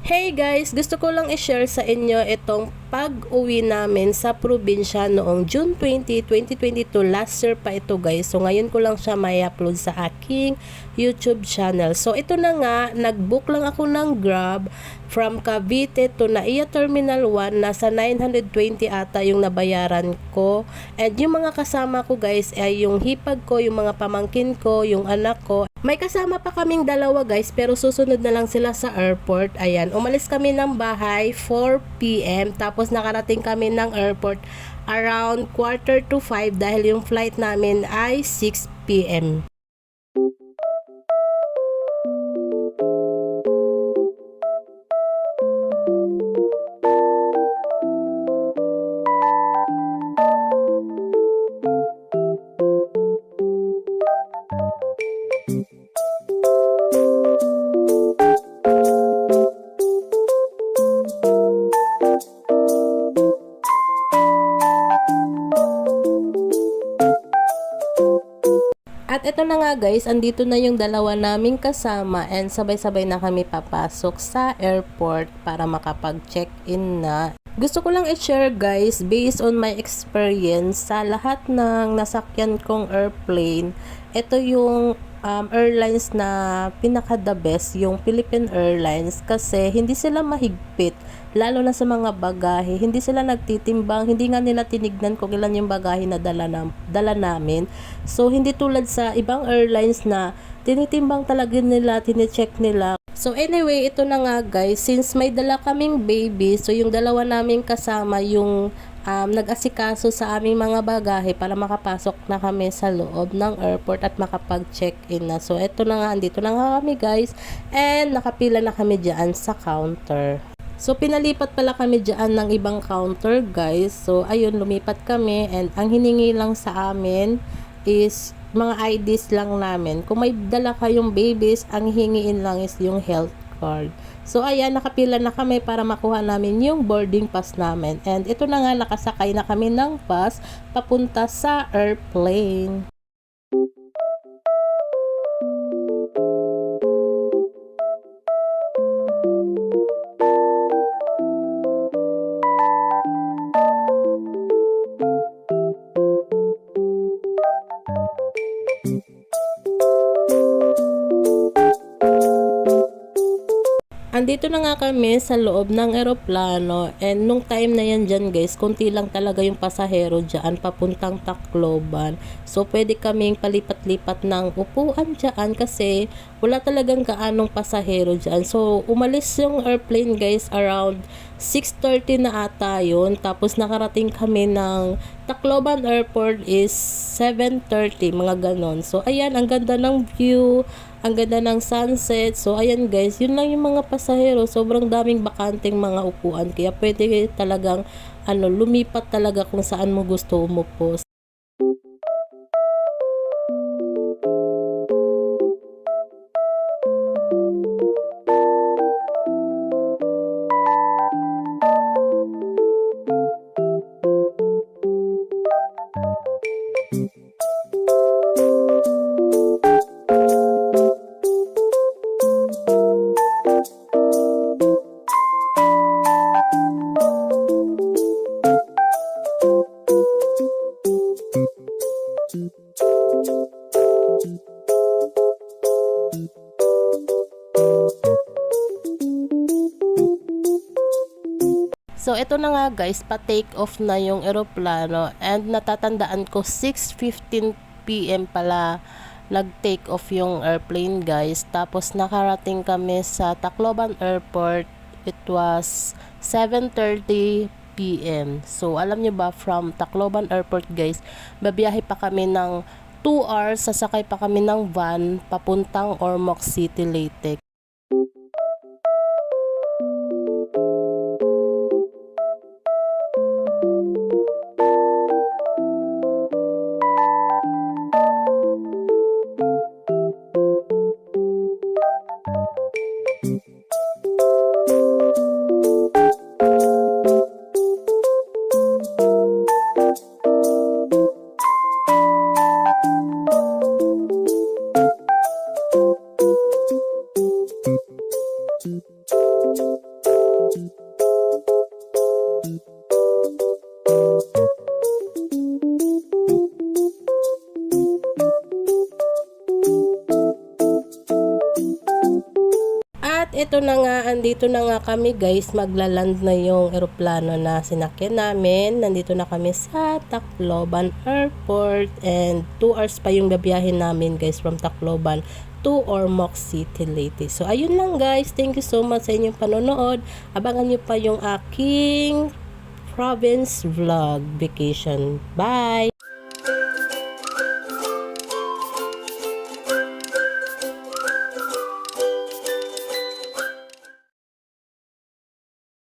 Hey guys, gusto ko lang i-share sa inyo itong pag-uwi namin sa probinsya noong June 20, 2022. Last year pa ito guys. So ngayon ko lang siya may upload sa aking YouTube channel. So ito na nga, nag-book lang ako ng Grab from Cavite to Naiya Terminal 1. Nasa 920 ata yung nabayaran ko. And yung mga kasama ko guys ay yung hipag ko, yung mga pamangkin ko, yung anak ko. May kasama pa kaming dalawa guys, pero susunod na lang sila sa airport. Ayan, umalis kami ng bahay 4 p.m. Tapos nakarating kami ng airport around 4:45 dahil yung flight namin ay 6 p.m. At ito na nga guys, andito na yung dalawa naming kasama and sabay-sabay na kami papasok sa airport para makapag-check-in na. Gusto ko lang i-share guys, based on my experience sa lahat ng nasakyan kong airplane, ito yung airlines na pinaka the best, yung Philippine Airlines, kasi hindi sila mahigpit lalo na sa mga bagahe. Hindi sila nagtitimbang, hindi nga nila tinignan kung ilan yung bagahe na dala namin. So hindi tulad sa ibang airlines na tinitimbang talaga nila, tine-check nila. So anyway, ito na nga guys, since may dala kaming baby, so yung dalawa naming kasama yung nag-asikaso sa aming mga bagahe para makapasok na kami sa loob ng airport at makapag-check-in na. So ito na nga, andito na nga kami guys, and nakapila na kami dyan sa counter. So pinalipat pala kami dyan ng ibang counter guys. So ayun, lumipat kami and ang hiningi lang sa amin is mga IDs lang namin. Kung may dala kayong babies, ang hingiin lang is yung health card. So ayan, nakapila na kami para makuha namin yung boarding pass namin. And ito na nga, nakasakay na kami ng bus papunta sa airplane. Andito na nga kami sa loob ng eroplano, and nung time na yan dyan guys, konti lang talaga yung pasahero dyan papuntang Tacloban. So pwede kaming palipat-lipat ng upuan dyan kasi wala talagang kaanong pasahero dyan. So umalis yung airplane guys around 6:30 na ata yun. Tapos nakarating kami ng Tacloban Airport is 7:30, mga ganon. So ayan, ang ganda ng view, ang ganda ng sunset. So ayan guys, yun lang yung mga pasahero. Sobrang daming bakanteng mga upuan, kaya pwede talagang lumipat talaga kung saan mo gusto umupo. So ito na nga guys, pa-take off na yung eroplano, and natatandaan ko 6:15 p.m. pala nag-take off yung airplane guys. Tapos nakarating kami sa Tacloban Airport, it was 7:30 p.m. So alam nyo ba, from Tacloban Airport guys, babiyahe pa kami ng 2 hours, sasakay pa kami ng van papuntang Ormoc City, Leyte. ito na nga, andito na nga kami guys, maglaland na yung eroplano na sinakyan namin. Nandito na kami sa Tacloban Airport and 2 hours pa yung babiyahin namin guys from Tacloban to Ormoc City, Leyte. So ayun lang guys, thank you so much sa inyong panonood. Abangan nyo pa yung aking province vlog vacation. Bye!